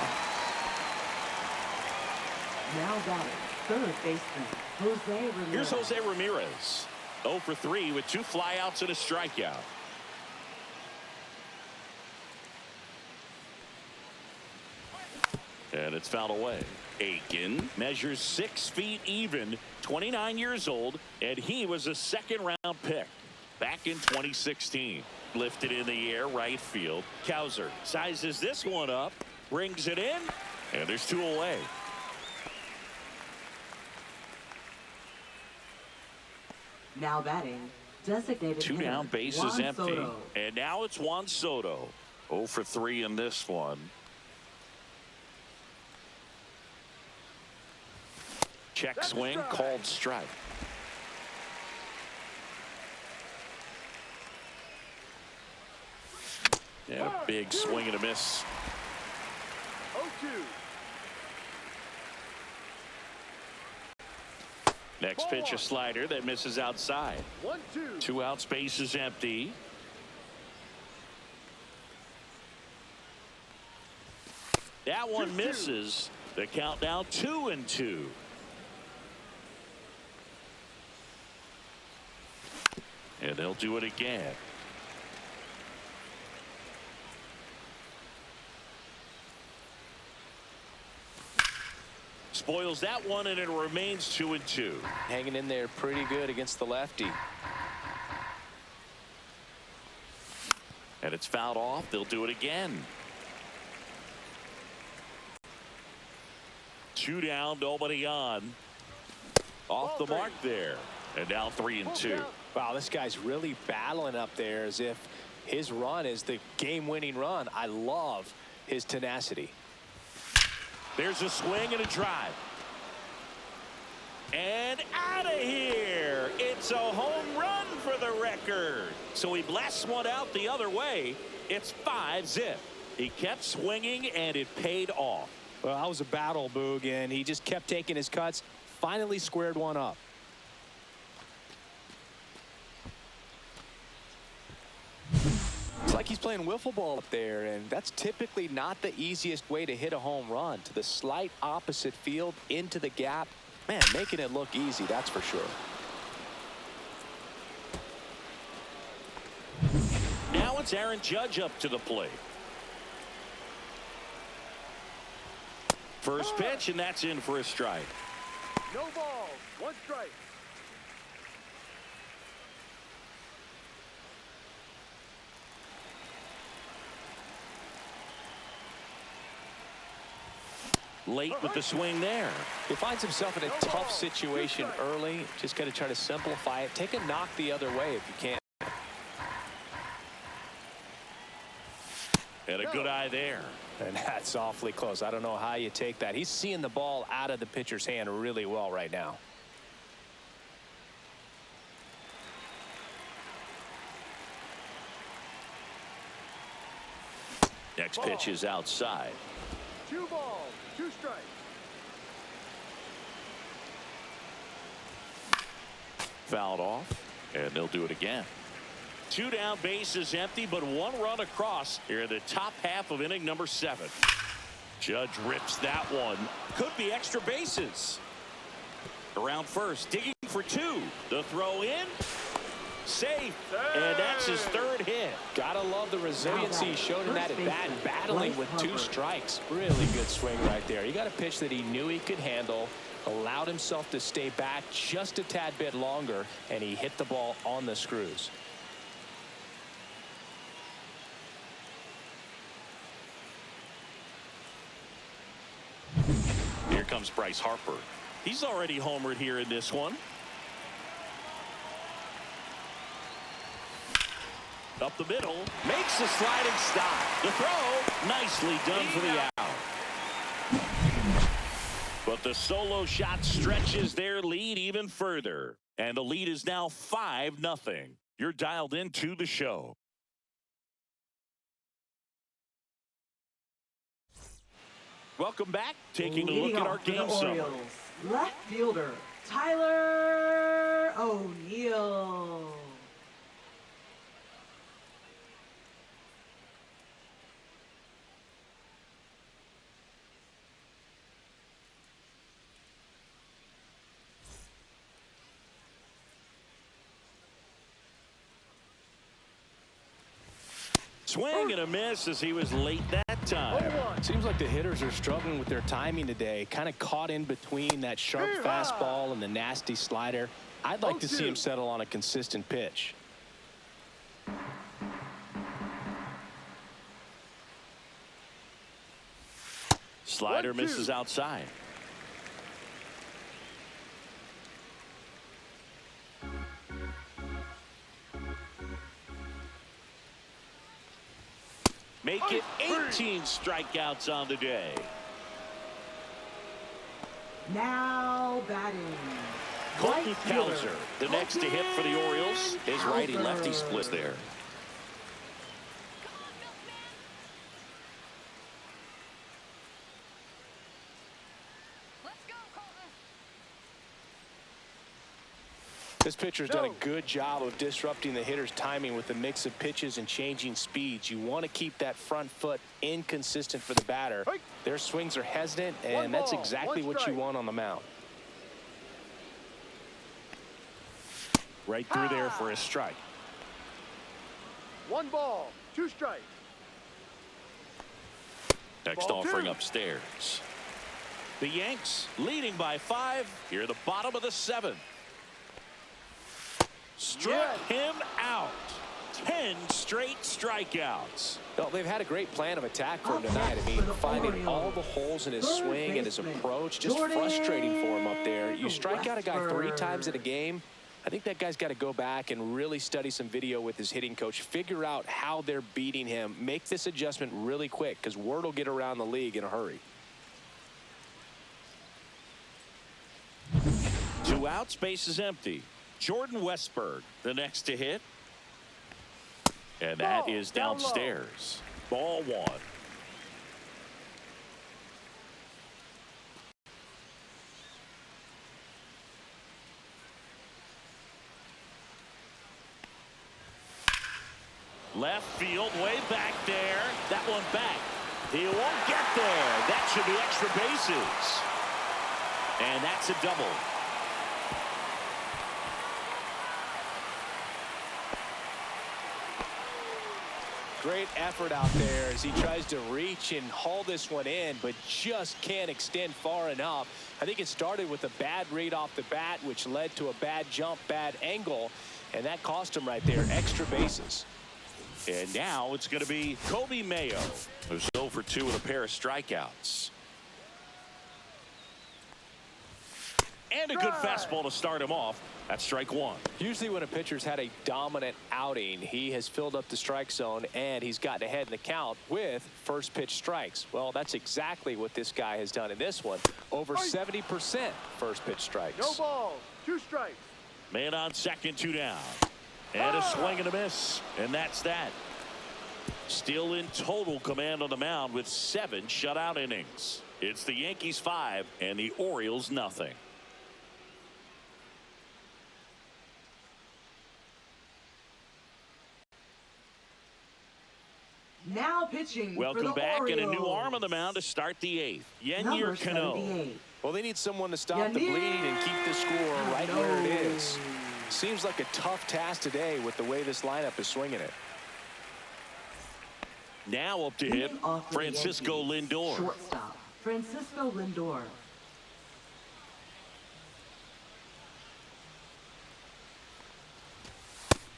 Now batting, third baseman, Jose Ramirez. Here's Jose Ramirez. 0 for 3 with 2 flyouts and a strikeout. And it's fouled away. Aiken measures 6 feet even, 29 years old, and he was a second-round pick back in 2016. Lifted in the air, right field. Cowser sizes this one up, brings it in, and there's 2 away. Now batting, designated 2 hitter, down, bases Juan empty. Soto. And now it's Juan Soto. 0 for 3 in this one. Check swing, called strike. And a big swing and a miss. 0-2. Next pitch, a slider that misses outside. 1-2. 2 outs, bases empty. That one misses. The count now 2-2. And they'll do it again. Spoils that one, and it remains 2-2. Hanging in there pretty good against the lefty. And it's fouled off. They'll do it again. 2 down, nobody on. Off the mark there. And now 3-2. Wow, this guy's really battling up there as if his run is the game-winning run. I love his tenacity. There's a swing and a drive. And out of here. It's a home run for the record. So he blasts one out the other way. It's 5-zip. He kept swinging, and it paid off. Well, that was a battle, Boog, and he just kept taking his cuts. Finally squared one up. It's like he's playing wiffle ball up there, and that's typically not the easiest way to hit a home run. To the slight opposite field, into the gap. Man, making it look easy, that's for sure. Now it's Aaron Judge up to the plate. First pitch, and that's in for a strike. No balls. 1 strike. Late with the swing there. He finds himself in a tough situation early. Just got to try to simplify it. Take a knock the other way if you can. And a good eye there. And that's awfully close. I don't know how you take that. He's seeing the ball out of the pitcher's hand really well right now. Next pitch is outside. 2 balls. 2 strikes. Fouled off, and they'll do it again. 2 down, bases empty, but 1 run across here in the top half of inning number 7. Judge rips that one. Could be extra bases. Around first, digging for 2. The throw in. Safe. And that's his 3rd hit. Gotta love the resiliency he showed in that at bat, battling with 2 strikes. Really good swing right there. He got a pitch that he knew he could handle, allowed himself to stay back just a tad bit longer, and he hit the ball on the screws. Here comes Bryce Harper. He's already homered here in this one. Up the middle, makes a sliding stop. The throw, nicely done for the out. But the solo shot stretches their lead even further. And the lead is now 5-0. You're dialed into the show. Welcome back. Taking a look at our game summary. Left fielder, Tyler O'Neill. Swing and a miss as he was late that time. Seems like the hitters are struggling with their timing today. Kind of caught in between that sharp fastball and the nasty slider. I'd like to see him settle on a consistent pitch. Slider misses outside. Make it 18 strikeouts on the day. Now batting. Colton Right fielder, Cowser, the next to hit for the Orioles. His righty-lefty split there. This pitcher's done a good job of disrupting the hitter's timing with the mix of pitches and changing speeds. You want to keep that front foot inconsistent for the batter. Their swings are hesitant, and that's exactly what you want on the mound. Right through there for a strike. 1 ball, 2 strikes. Next Ball offering 2. upstairs. The Yanks leading by 5 here at the bottom of the 7th. Struck him out. 10 straight strikeouts. Well, they've had a great plan of attack for him tonight. I mean, finding all the holes in his swing and his approach, just frustrating for him up there. You strike out a guy 3 times in a game, I think that guy's got to go back and really study some video with his hitting coach, figure out how they're beating him, make this adjustment really quick, because word will get around the league in a hurry. 2 outs, base is empty. Jordan Westberg, the next to hit. And that is downstairs. Ball 1. Left field, way back there. That one back. He won't get there. That should be extra bases. And that's a double. Great effort out there as he tries to reach and haul this one in, but just can't extend far enough. I think it started with a bad read off the bat, which led to a bad jump, bad angle, and that cost him right there. Extra bases. And now it's going to be Kobe Mayo, who's 0 for 2 with a pair of strikeouts. And a good fastball to start him off. That's strike 1. Usually when a pitcher's had a dominant outing, he has filled up the strike zone and he's gotten ahead in the count with first pitch strikes. Well, that's exactly what this guy has done in this one. Over 70% first pitch strikes. No balls, 2 strikes. Man on second, 2 down. And a swing and a miss. And that's that. Still in total command on the mound with 7 shutout innings. It's the Yankees 5 and the Orioles nothing. Now pitching for Welcome the back, Orioles. and a new arm on the mound to start the 8th. Number Yennier Cano. 78. Well, they need someone to stop the bleeding and keep the score right where it is. Seems like a tough task today with the way this lineup is swinging it. Now up to hit, Leading off for the Francisco Yankees, Lindor. Shortstop, Francisco Lindor.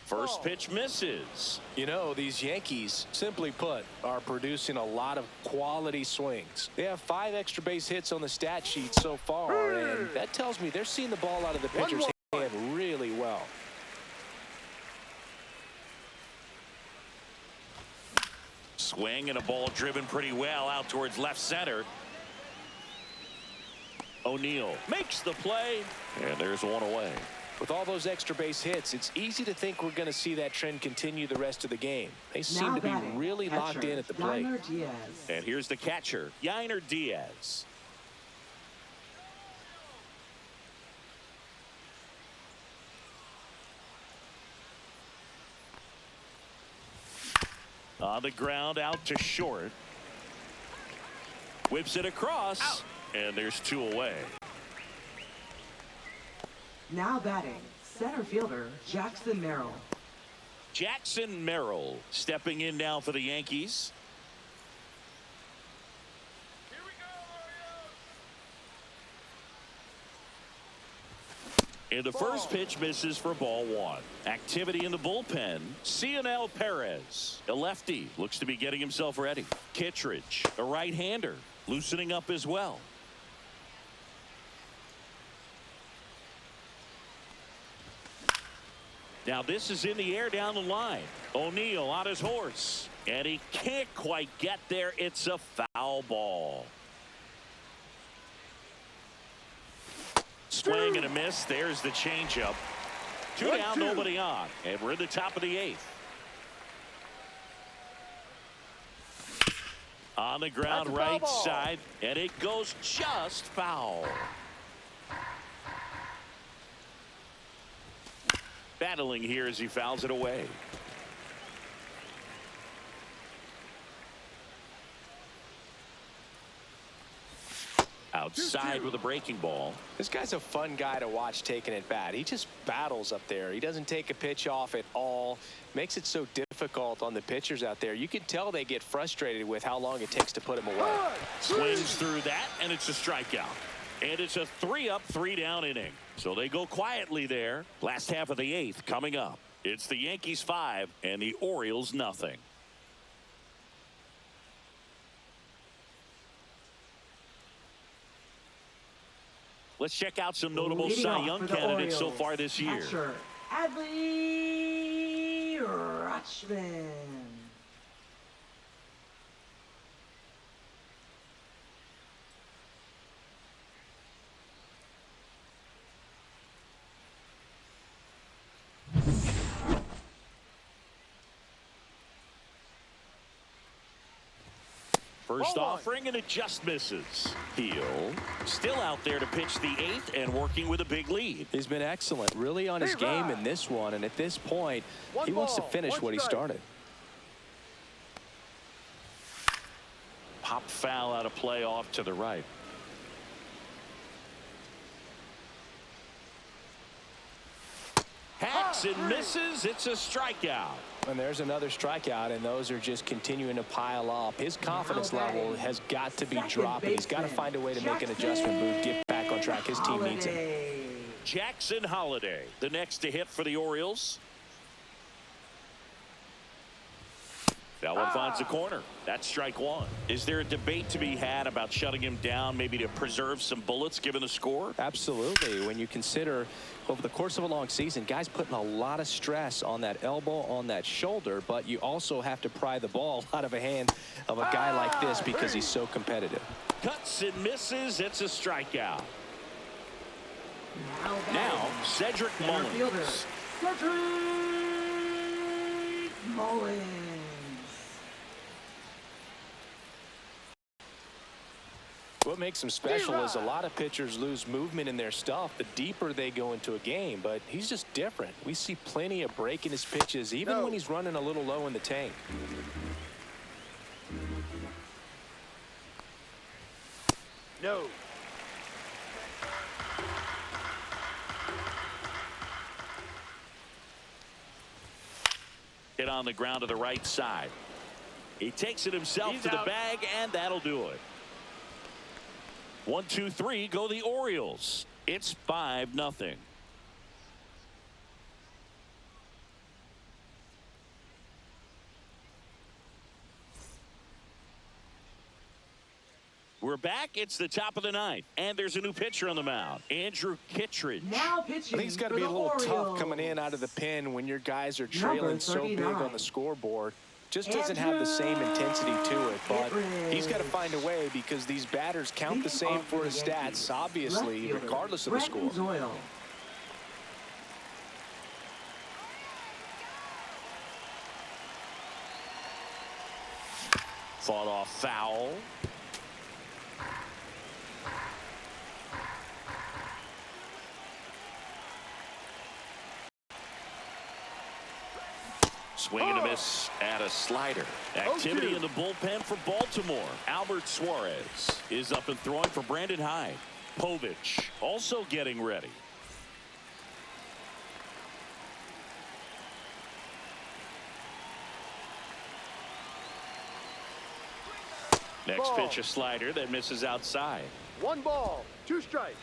First pitch misses. You know, these Yankees, simply put, are producing a lot of quality swings. They have 5 extra base hits on the stat sheet so far, and that tells me they're seeing the ball out of the pitcher's hand really well. Swing and a ball driven pretty well out towards left center. O'Neill makes the play, and there's one away. With all those extra base hits, it's easy to think we're going to see that trend continue the rest of the game. They seem to be really locked in at the plate. And here's the catcher, Gunnar Diaz. On the ground, out to short. Whips it across, and there's 2 away. Now batting, center fielder Jackson Merrill. Jackson Merrill stepping in now for the Yankees. Here we go, Orioles. And the first pitch misses for ball 1. Activity in the bullpen. Cionel Perez, a lefty, looks to be getting himself ready. Kittredge, a right-hander, loosening up as well. Now this is in the air down the line. O'Neill on his horse, and he can't quite get there. It's a foul ball. Swing and a miss. There's the changeup. 2 down, nobody on, and we're in the top of the 8th. On the ground, right side, and it goes just foul. Battling here as he fouls it away. Outside with a breaking ball. This guy's a fun guy to watch taking at bat. He just battles up there. He doesn't take a pitch off at all. Makes it so difficult on the pitchers out there. You can tell they get frustrated with how long it takes to put him away. Swings through that, and it's a strikeout. And it's a 3-up, 3-down inning. So they go quietly there. Last half of the 8th coming up. It's the Yankees 5 and the Orioles nothing. Let's check out some notable Cy Young candidates so far this year. Catcher, Adley Rutschman. First offering, and it just misses. Heel still out there to pitch the 8th and working with a big lead. He's been excellent, really on his game in this one, and at this point, he wants to finish what he started. Pop foul out of play off to the right. Hacks and misses. It's a strikeout. And there's another strikeout, and those are just continuing to pile up. His confidence level has got to be dropping. He's got to find a way to make an adjustment, Booth, get back on track. His team needs him. Jackson Holiday, the next to hit for the Orioles. That one finds the corner. That's strike 1. Is there a debate to be had about shutting him down, maybe to preserve some bullets given the score? Absolutely. When you consider over the course of a long season, guys putting a lot of stress on that elbow, on that shoulder, but you also have to pry the ball out of a hand of a guy like this because he's so competitive. Cuts and misses. It's a strikeout. Now Cedric Mullins. Cedric Mullins. What makes him special is a lot of pitchers lose movement in their stuff the deeper they go into a game, but he's just different. We see plenty of break in his pitches, even when he's running a little low in the tank. No. Hit on the ground to the right side. He takes it himself to the bag, and that'll do it. 1, 2, 3 go the Orioles. It's 5-0. We're back. It's the top of the ninth, and there's a new pitcher on the mound, Andrew Kittredge. Now I pitching think it's got to for be a the little tough Orioles. coming in out of the pen when your guys are trailing so big 39. on the scoreboard. Just doesn't have the same intensity to it, but he's got to find a way because these batters count the same for his stats, obviously, regardless of the score. Doyle. Fought off foul. Swing and a miss at a slider. Activity in the bullpen for Baltimore. Albert Suarez is up and throwing for Brandon Hyde. Povich also getting ready. Next pitch, a slider that misses outside. 1 ball, 2 strikes.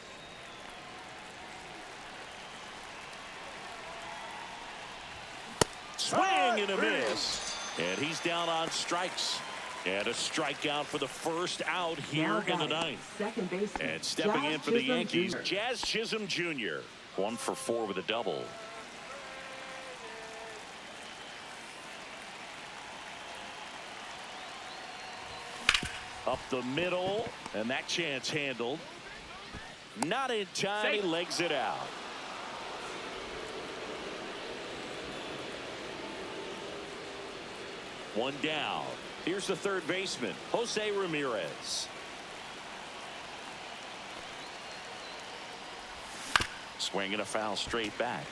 Swing and a miss. And he's down on strikes. And a strikeout for the first out here in the ninth. Second baseman. And stepping in for the Yankees, Jazz Chisholm Jr. 1 for 4 with a double. Up the middle, and that chance handled. Not in time, he legs it out. One down. Here's the third baseman, Jose Ramirez. Swing and a foul straight back.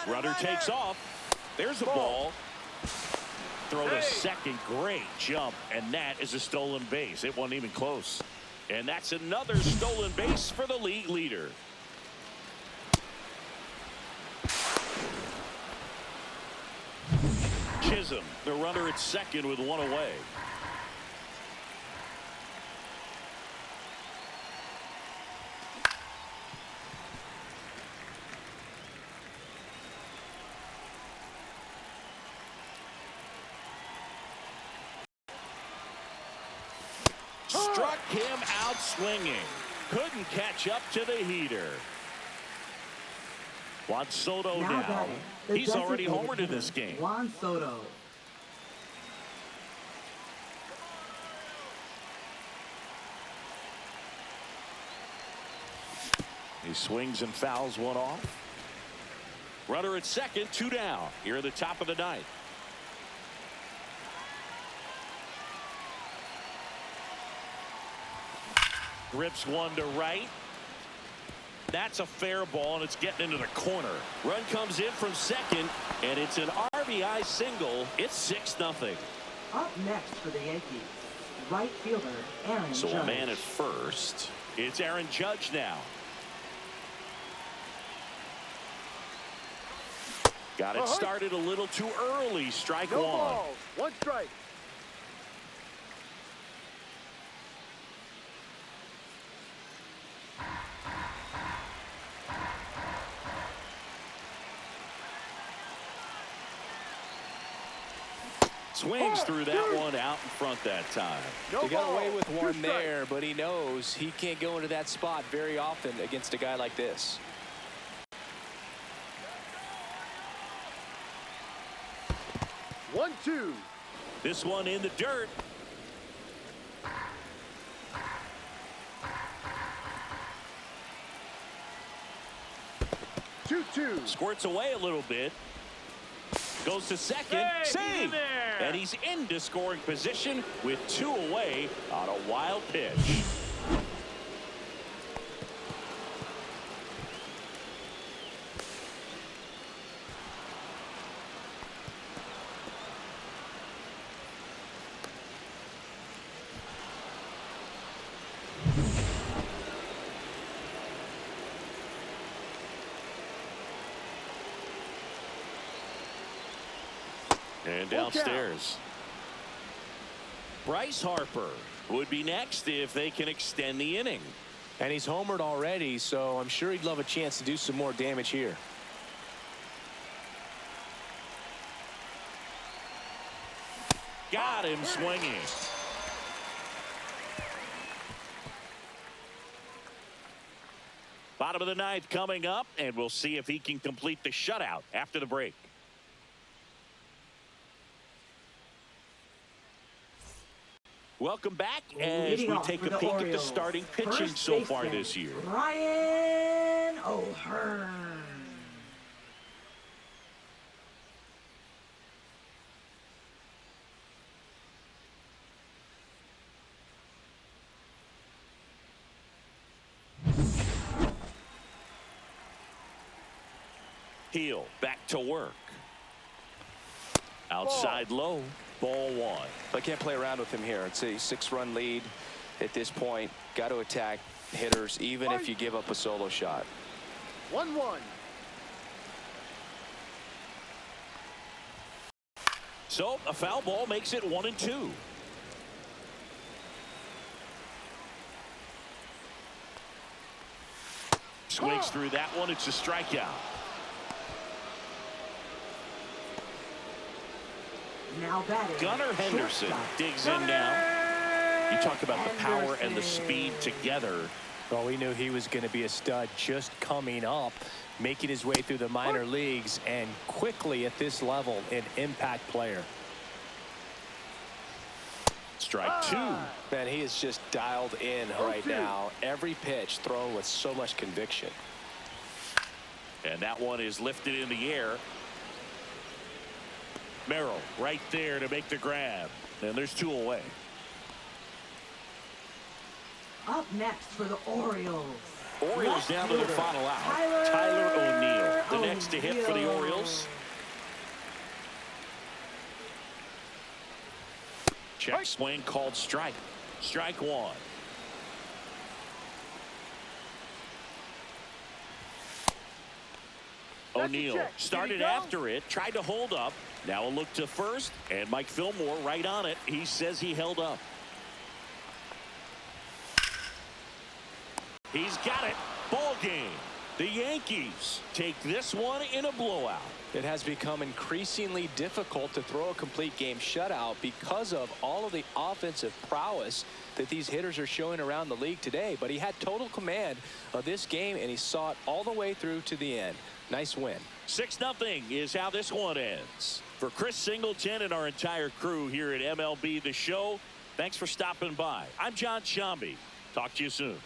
Runner takes off. There's a ball. Throw to second. Great jump. And that is a stolen base. It wasn't even close. And that's another stolen base for the league leader. Chisholm, the runner at second with 1 away. Struck him out swinging. Couldn't catch up to the heater. Juan Soto now. He's already homered in this game. Juan Soto. He swings and fouls one off. Runner at second, 2 down. Here at the top of the ninth. Rips one to right. That's a fair ball, and it's getting into the corner. Run comes in from second, and it's an RBI single. It's 6-0. Up next for the Yankees, right fielder Aaron So Judge. a man at first. It's Aaron Judge now. Got it started a little too early. Strike No one. balls, 1 strike. Swings through that one out in front that time. No He got ball, away with 2 one strikes. there, but he knows he can't go into that spot very often against a guy like this. One, 2. This one in the dirt. 2-2. Squirts away a little bit. Goes to second. Save! And he's into scoring position with 2 away on a wild pitch. And downstairs. Bryce Harper would be next if they can extend the inning. And he's homered already, so I'm sure he'd love a chance to do some more damage here. Got him swinging. Bottom of the ninth coming up, and we'll see if he can complete the shutout after the break. Welcome back as Leading we off take for a the peek at the Orioles, starting pitching first so far baseman, this year. Ryan O'Hearn. Heel back to work. Outside low. Ball one. I can't play around with him here. It's a 6-run lead at this point. Got to attack hitters even if you give up a solo shot. 1-1. So a foul ball makes it 1-2. Swings through that one. It's a strikeout. Now batting. Gunnar Henderson shortstop. digs in now. You talk about the power and the speed together. Well, we knew he was going to be a stud just coming up, making his way through the minor leagues, and quickly at this level, an impact player. Strike two. Man, he is just dialed in right now. Every pitch thrown with so much conviction. And that one is lifted in the air. Merrill right there to make the grab. And there's 2 away. Up next for the Orioles. Orioles down to the fielder, final out. Tyler O'Neill, the next to hit for the O'Neill. Orioles. Check swing called strike. Strike one. O'Neill started after it, tried to hold up. Now a look to first, and Mike Fillmore right on it. He says he held up. He's got it. Ball game. The Yankees take this one in a blowout. It has become increasingly difficult to throw a complete game shutout because of all of the offensive prowess that these hitters are showing around the league today. But he had total command of this game, and he saw it all the way through to the end. Nice win. 6-0 is how this one ends. For Chris Singleton and our entire crew here at MLB The Show, thanks for stopping by. I'm John Shambi. Talk to you soon.